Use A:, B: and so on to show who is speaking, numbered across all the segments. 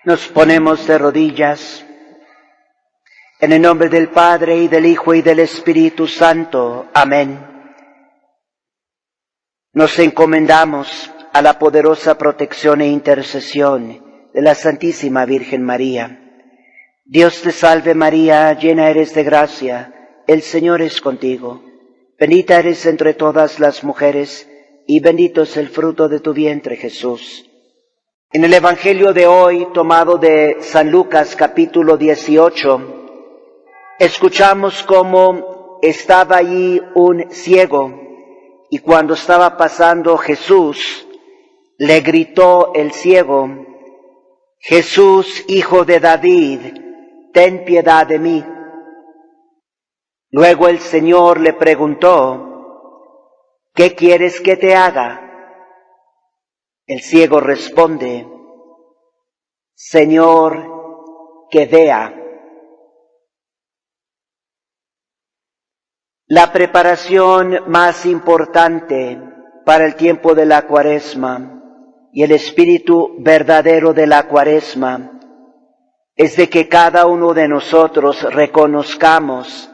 A: Nos ponemos de rodillas en el nombre del Padre y del Hijo y del Espíritu Santo. Amén. Nos encomendamos a la poderosa protección e intercesión de la Santísima Virgen María. Dios te salve María, llena eres de gracia, el Señor es contigo. Bendita eres entre todas las mujeres y bendito es el fruto de tu vientre, Jesús. En el Evangelio de hoy, tomado de San Lucas capítulo 18, escuchamos cómo estaba allí un ciego y cuando estaba pasando Jesús, le gritó el ciego: Jesús, hijo de David, ten piedad de mí. Luego el Señor le preguntó: ¿qué quieres que te haga? El ciego responde: Señor, que vea. La preparación más importante para el tiempo de la Cuaresma y el espíritu verdadero de la Cuaresma es de que cada uno de nosotros reconozcamos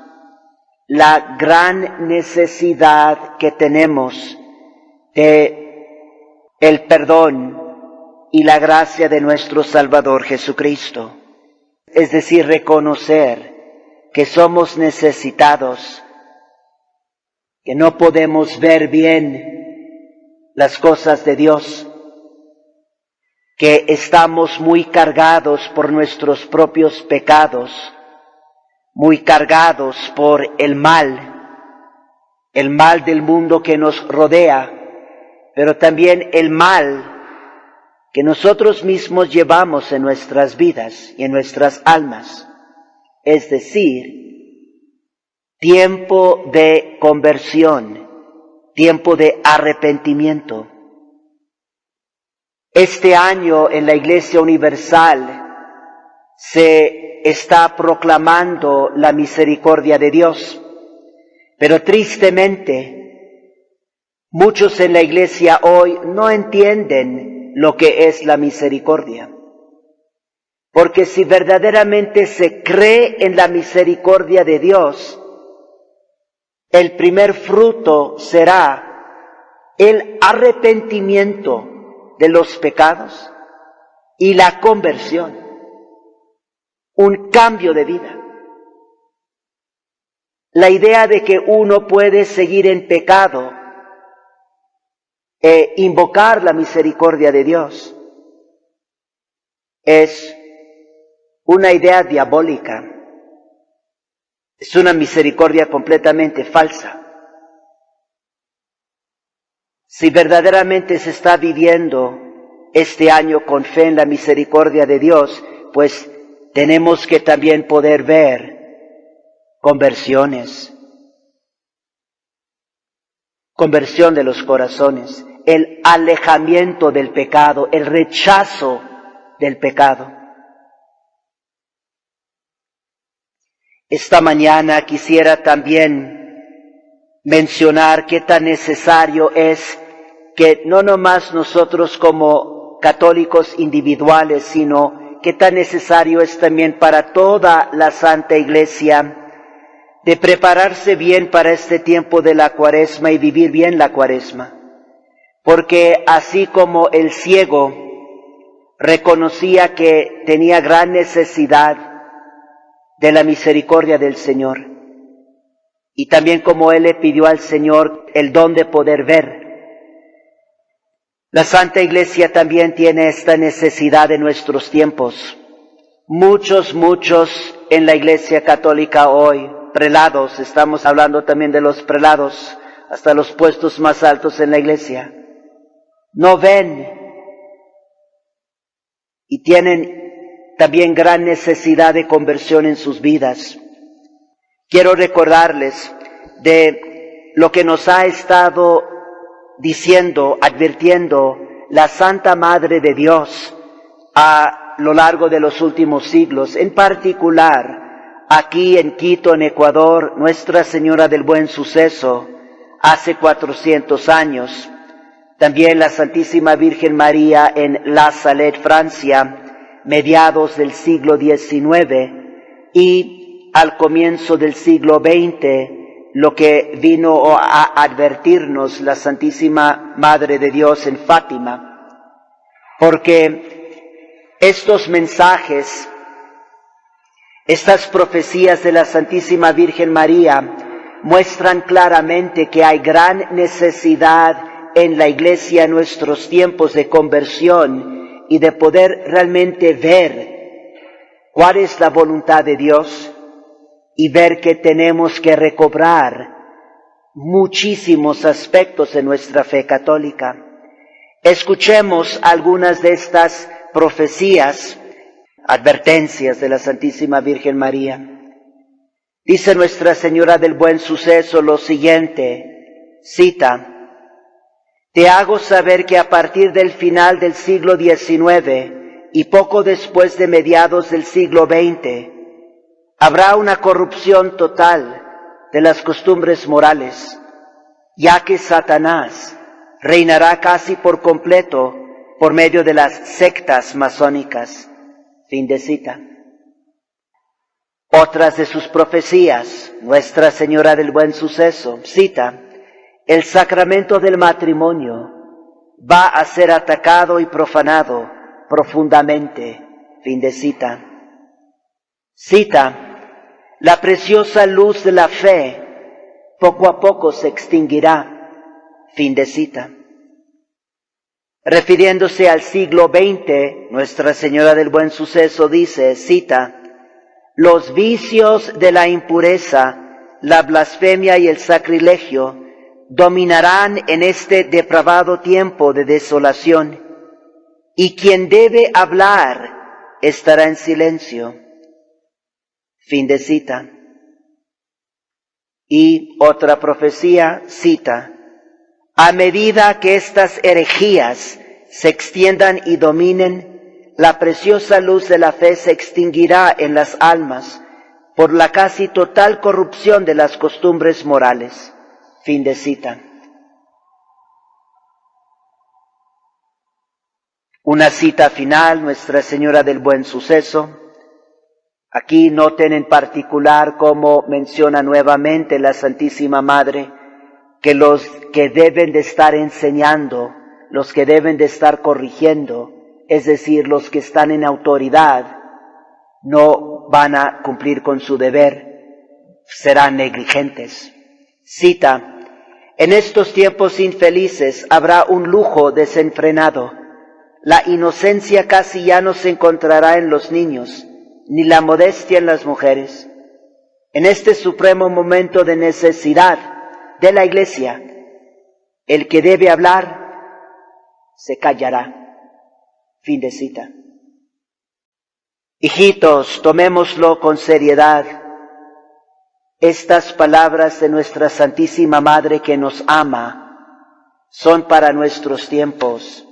A: la gran necesidad que tenemos de el perdón y la gracia de nuestro Salvador Jesucristo. Es decir, reconocer que somos necesitados, que no podemos ver bien las cosas de Dios, que estamos muy cargados por nuestros propios pecados, muy cargados por el mal del mundo que nos rodea, pero también el mal que nosotros mismos llevamos en nuestras vidas y en nuestras almas. Es decir, tiempo de conversión, tiempo de arrepentimiento. Este año en la Iglesia Universal se está proclamando la misericordia de Dios, pero tristemente muchos en la Iglesia hoy no entienden lo que es la misericordia. Porque si verdaderamente se cree en la misericordia de Dios, el primer fruto será el arrepentimiento de los pecados y la conversión, un cambio de vida. La idea de que uno puede seguir en pecado e invocar la misericordia de Dios es una idea diabólica, es una misericordia completamente falsa. Si verdaderamente se está viviendo este año con fe en la misericordia de Dios, pues tenemos que también poder ver conversiones, conversión de los corazones, el alejamiento del pecado, el rechazo del pecado. Esta mañana quisiera también mencionar qué tan necesario es que no nomás nosotros como católicos individuales, sino qué tan necesario es también para toda la Santa Iglesia de prepararse bien para este tiempo de la Cuaresma y vivir bien la Cuaresma. Porque así como el ciego reconocía que tenía gran necesidad de la misericordia del Señor, y también como él le pidió al Señor el don de poder ver, la Santa Iglesia también tiene esta necesidad en nuestros tiempos. Muchos en la Iglesia Católica hoy, prelados, estamos hablando también de los prelados, hasta los puestos más altos en la Iglesia, no ven y tienen también gran necesidad de conversión en sus vidas. Quiero recordarles de lo que nos ha estado diciendo, advirtiendo la Santa Madre de Dios a lo largo de los últimos siglos, en particular aquí en Quito, en Ecuador, Nuestra Señora del Buen Suceso, hace 400 años, también la Santísima Virgen María en La Salette, Francia, mediados del siglo XIX, y al comienzo del siglo XX, lo que vino a advertirnos la Santísima Madre de Dios en Fátima, porque estos mensajes, estas profecías de la Santísima Virgen María muestran claramente que hay gran necesidad en la Iglesia en nuestros tiempos de conversión y de poder realmente ver cuál es la voluntad de Dios y ver que tenemos que recobrar muchísimos aspectos de nuestra fe católica. Escuchemos algunas de estas profecías, advertencias de la Santísima Virgen María. Dice Nuestra Señora del Buen Suceso lo siguiente, cita: «Te hago saber que a partir del final del siglo XIX y poco después de mediados del siglo XX, habrá una corrupción total de las costumbres morales, ya que Satanás reinará casi por completo por medio de las sectas masónicas». Fin de cita. Otras de sus profecías, Nuestra Señora del Buen Suceso, cita: «El sacramento del matrimonio va a ser atacado y profanado profundamente». Fin de cita. Cita: «La preciosa luz de la fe poco a poco se extinguirá». Fin de cita. Refiriéndose al siglo XX, Nuestra Señora del Buen Suceso dice, cita: «Los vicios de la impureza, la blasfemia y el sacrilegio dominarán en este depravado tiempo de desolación, y quien debe hablar estará en silencio». Fin de cita. Y otra profecía cita: «A medida que estas herejías se extiendan y dominen, la preciosa luz de la fe se extinguirá en las almas por la casi total corrupción de las costumbres morales». Fin de cita. Una cita final, Nuestra Señora del Buen Suceso. Aquí noten en particular cómo menciona nuevamente la Santísima Madre que los que deben de estar enseñando, los que deben de estar corrigiendo, es decir, los que están en autoridad, no van a cumplir con su deber, serán negligentes. Cita: «En estos tiempos infelices habrá un lujo desenfrenado. La inocencia casi ya no se encontrará en los niños, ni la modestia en las mujeres. En este supremo momento de necesidad de la Iglesia, el que debe hablar se callará». Fin de cita. Hijitos, tomémoslo con seriedad. Estas palabras de nuestra Santísima Madre que nos ama son para nuestros tiempos,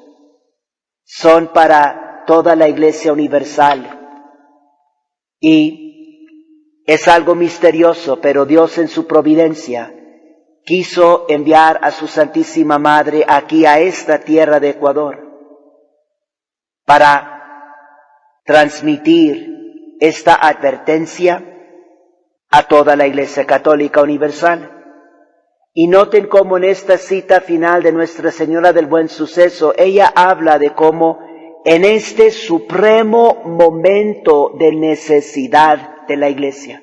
A: son para toda la Iglesia universal. Y es algo misterioso, pero Dios en su providencia quiso enviar a su Santísima Madre aquí a esta tierra de Ecuador para transmitir esta advertencia a toda la Iglesia Católica Universal. Y noten cómo en esta cita final de Nuestra Señora del Buen Suceso, ella habla de cómo en este supremo momento de necesidad de la Iglesia,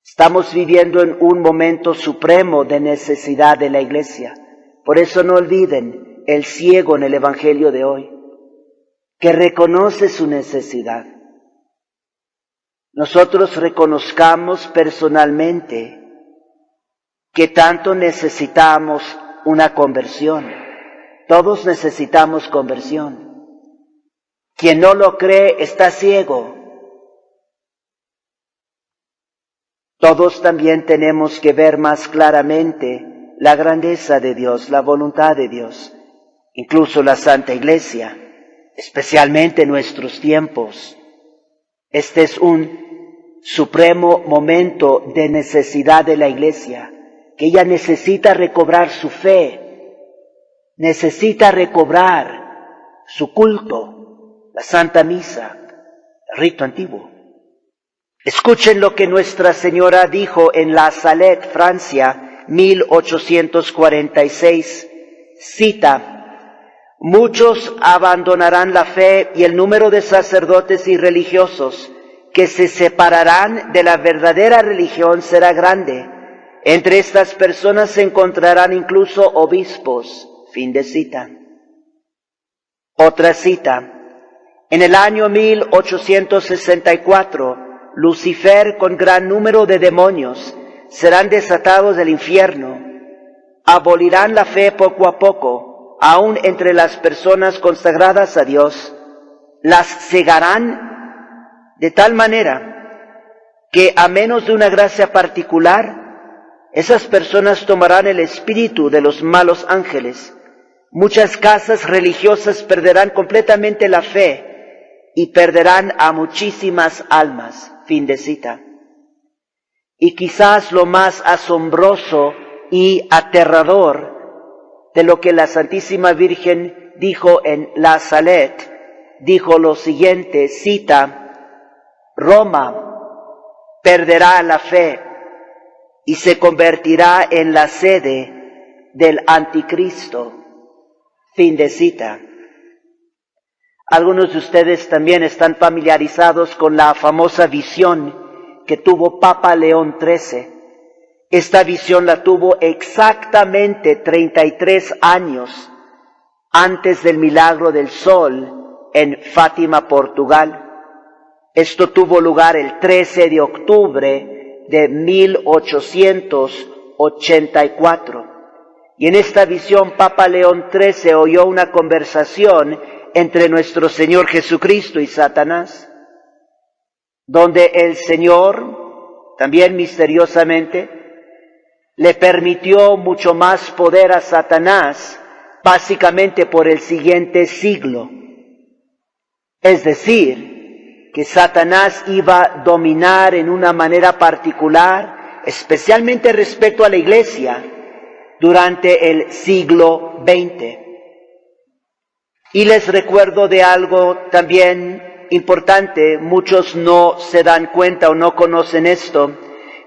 A: estamos viviendo en un momento supremo de necesidad de la Iglesia. Por eso no olviden el ciego en el Evangelio de hoy, que reconoce su necesidad. Nosotros reconozcamos personalmente que tanto necesitamos una conversión. Todos necesitamos conversión. Quien no lo cree está ciego. Todos también tenemos que ver más claramente la grandeza de Dios, la voluntad de Dios, incluso la Santa Iglesia, especialmente en nuestros tiempos. Este es un supremo momento de necesidad de la Iglesia, que ella necesita recobrar su fe, necesita recobrar su culto, la Santa Misa, el rito antiguo. Escuchen lo que Nuestra Señora dijo en La Salette, Francia, 1846. Cita: muchos abandonarán la fe y el número de sacerdotes y religiosos que se separarán de la verdadera religión será grande. Entre estas personas se encontrarán incluso obispos. Fin de cita. Otra cita: en el año 1864, Lucifer con gran número de demonios serán desatados del infierno. Abolirán la fe poco a poco, aun entre las personas consagradas a Dios. Las cegarán de tal manera que a menos de una gracia particular, esas personas tomarán el espíritu de los malos ángeles. Muchas casas religiosas perderán completamente la fe y perderán a muchísimas almas. Fin de cita. Y quizás lo más asombroso y aterrador de lo que la Santísima Virgen dijo en La Salette, dijo lo siguiente, cita: Roma perderá la fe y se convertirá en la sede del anticristo. Fin de cita. Algunos de ustedes también están familiarizados con la famosa visión que tuvo Papa León XIII. Esta visión la tuvo exactamente 33 años antes del milagro del sol en Fátima, Portugal. Esto tuvo lugar el 13 de octubre de 1884. Y en esta visión Papa León XIII oyó una conversación entre nuestro Señor Jesucristo y Satanás, donde el Señor, también misteriosamente, le permitió mucho más poder a Satanás, básicamente por el siguiente siglo. Es decir, que Satanás iba a dominar en una manera particular, especialmente respecto a la Iglesia, durante el siglo XX. Y les recuerdo de algo también importante, muchos no se dan cuenta o no conocen esto,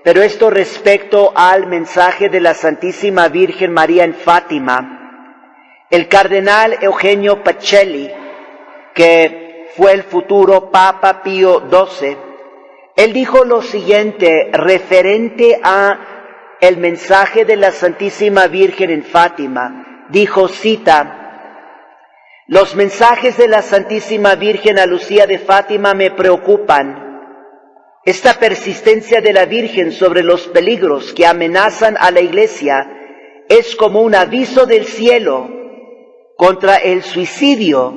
A: pero esto respecto al mensaje de la Santísima Virgen María en Fátima. El cardenal Eugenio Pacelli, que fue el futuro Papa Pío XII, él dijo lo siguiente referente a el mensaje de la Santísima Virgen en Fátima. Dijo, cita: los mensajes de la Santísima Virgen a Lucía de Fátima me preocupan. Esta persistencia de la Virgen sobre los peligros que amenazan a la Iglesia es como un aviso del cielo contra el suicidio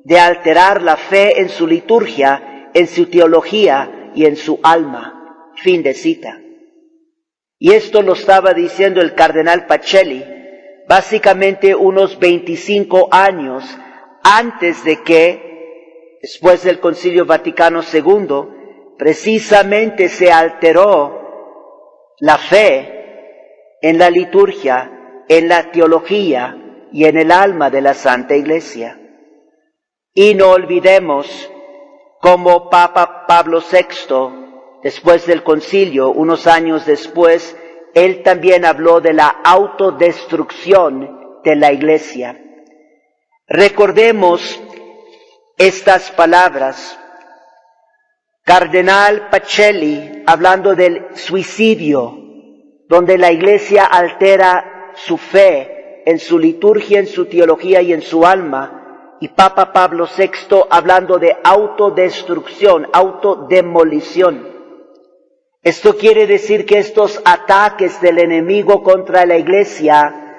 A: de alterar la fe en su liturgia, en su teología y en su alma. Fin de cita. Y esto lo estaba diciendo el cardenal Pacelli, básicamente unos 25 años antes de que, después del Concilio Vaticano II, precisamente se alteró la fe en la liturgia, en la teología y en el alma de la Santa Iglesia. Y no olvidemos cómo Papa Pablo VI, después del concilio, unos años después, él también habló de la autodestrucción de la Iglesia. Recordemos estas palabras. Cardenal Pacelli, hablando del suicidio, donde la Iglesia altera su fe en su liturgia, en su teología y en su alma, y Papa Pablo VI hablando de autodestrucción, autodemolición. Esto quiere decir que estos ataques del enemigo contra la Iglesia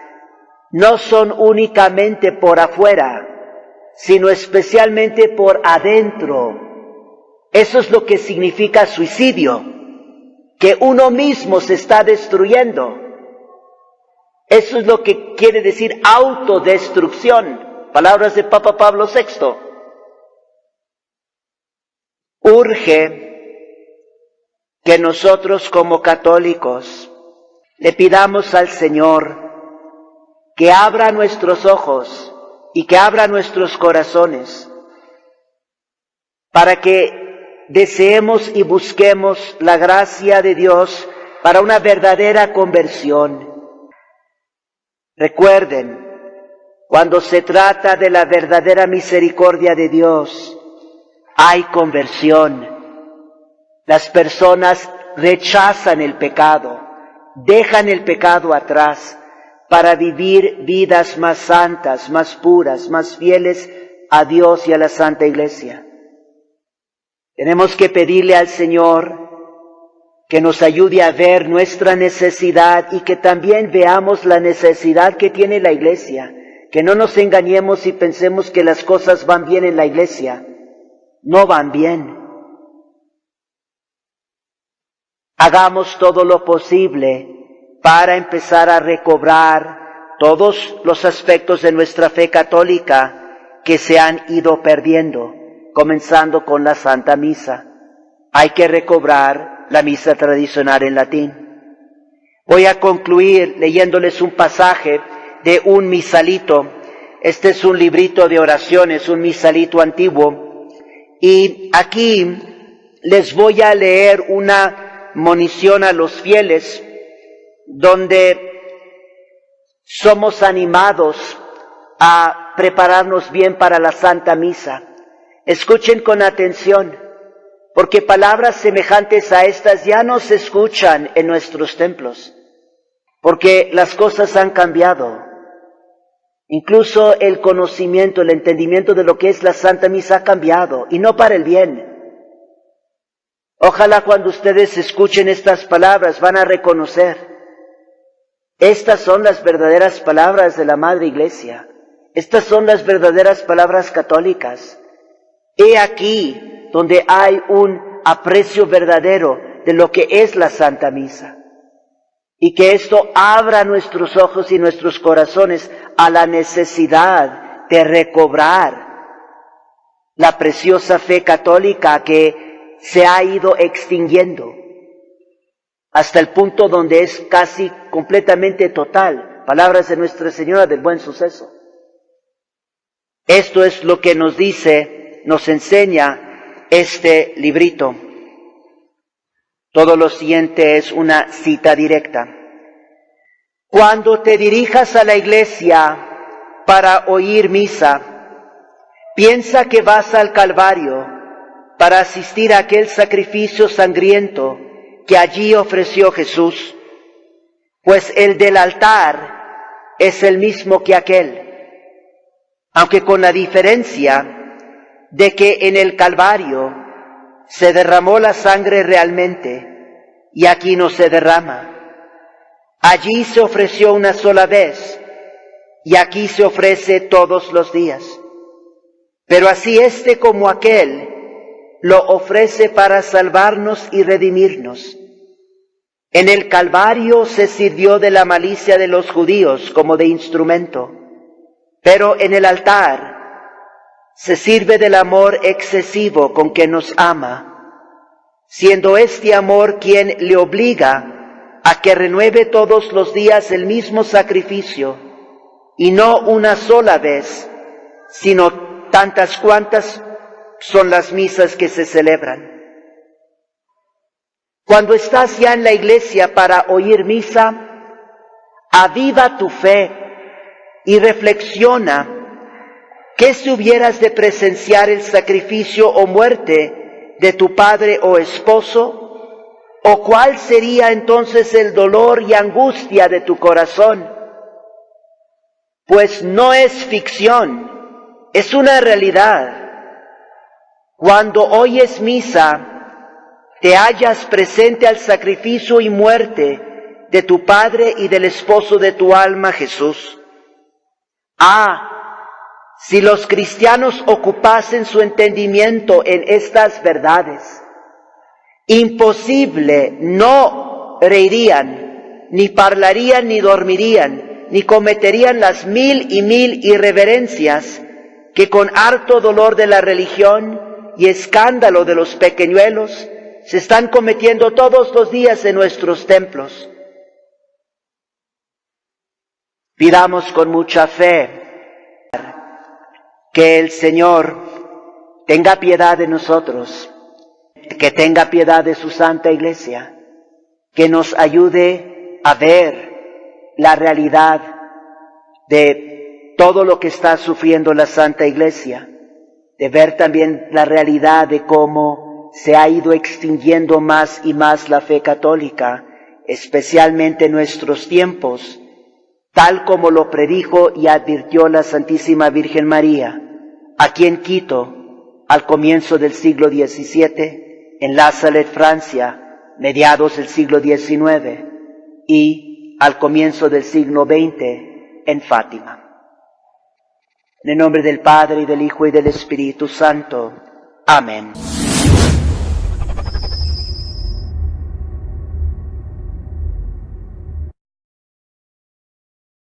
A: no son únicamente por afuera, sino especialmente por adentro. Eso es lo que significa suicidio. que uno mismo se está destruyendo. Eso es lo que quiere decir autodestrucción. Palabras de Papa Pablo VI. Urge que nosotros como católicos le pidamos al Señor que abra nuestros ojos y que abra nuestros corazones para que deseemos y busquemos la gracia de Dios para una verdadera conversión. Recuerden, cuando se trata de la verdadera misericordia de Dios, hay conversión. Las personas rechazan el pecado, dejan el pecado atrás para vivir vidas más santas, más puras, más fieles a Dios y a la Santa Iglesia. Tenemos que pedirle al Señor que nos ayude a ver nuestra necesidad y que también veamos la necesidad que tiene la Iglesia. Que no nos engañemos y pensemos que las cosas van bien en la Iglesia. No van bien. Hagamos todo lo posible para empezar a recobrar todos los aspectos de nuestra fe católica que se han ido perdiendo, comenzando con la Santa Misa. Hay que recobrar la misa tradicional en latín. Voy a concluir leyéndoles un pasaje de un misalito. Este es un librito de oraciones, un misalito antiguo. Y aquí les voy a leer una monición a los fieles, donde somos animados a prepararnos bien para la Santa Misa. Escuchen con atención, porque palabras semejantes a estas ya no se escuchan en nuestros templos, porque las cosas han cambiado. Incluso el conocimiento, el entendimiento de lo que es la Santa Misa ha cambiado, y no para el bien. Ojalá cuando ustedes escuchen estas palabras van a reconocer, estas son las verdaderas palabras de la Madre Iglesia, estas son las verdaderas palabras católicas. He aquí donde hay un aprecio verdadero de lo que es la Santa Misa. Y que esto abra nuestros ojos y nuestros corazones a la necesidad de recobrar la preciosa fe católica que se ha ido extinguiendo hasta el punto donde es casi completamente total. Palabras de Nuestra Señora del Buen Suceso. Esto es lo que nos dice, nos enseña este librito. Todo lo siguiente es una cita directa. Cuando te dirijas a la iglesia para oír misa, piensa que vas al Calvario para asistir a aquel sacrificio sangriento que allí ofreció Jesús, pues el del altar es el mismo que aquel, aunque con la diferencia de que en el Calvario se derramó la sangre realmente, y aquí no se derrama. Allí se ofreció una sola vez, y aquí se ofrece todos los días. Pero así este como aquel, lo ofrece para salvarnos y redimirnos. En el Calvario se sirvió de la malicia de los judíos como de instrumento, pero en el altar se sirve del amor excesivo con que nos ama, siendo este amor quien le obliga a que renueve todos los días el mismo sacrificio, y no una sola vez, sino tantas cuantas son las misas que se celebran. Cuando estás ya en la iglesia para oír misa, aviva tu fe y reflexiona ¿qué si hubieras de presenciar el sacrificio o muerte de tu padre o esposo? ¿O cuál sería entonces el dolor y angustia de tu corazón? Pues no es ficción, es una realidad. Cuando oyes misa, te hallas presente al sacrificio y muerte de tu padre y del esposo de tu alma, Jesús. Si los cristianos ocupasen su entendimiento en estas verdades imposible, no reirían, ni parlarían, ni dormirían, ni cometerían las mil y mil irreverencias que con harto dolor de la religión y escándalo de los pequeñuelos se están cometiendo todos los días en nuestros templos. Pidamos con mucha fe que el Señor tenga piedad de nosotros, que tenga piedad de su Santa Iglesia, que nos ayude a ver la realidad de todo lo que está sufriendo la Santa Iglesia, de ver también la realidad de cómo se ha ido extinguiendo más y más la fe católica, especialmente en nuestros tiempos, tal como lo predijo y advirtió la Santísima Virgen María, aquí en Quito, al comienzo del siglo XVII, en La Salette, Francia, mediados del siglo XIX, y al comienzo del siglo XX, en Fátima. En el nombre del Padre, y del Hijo, y del Espíritu Santo. Amén.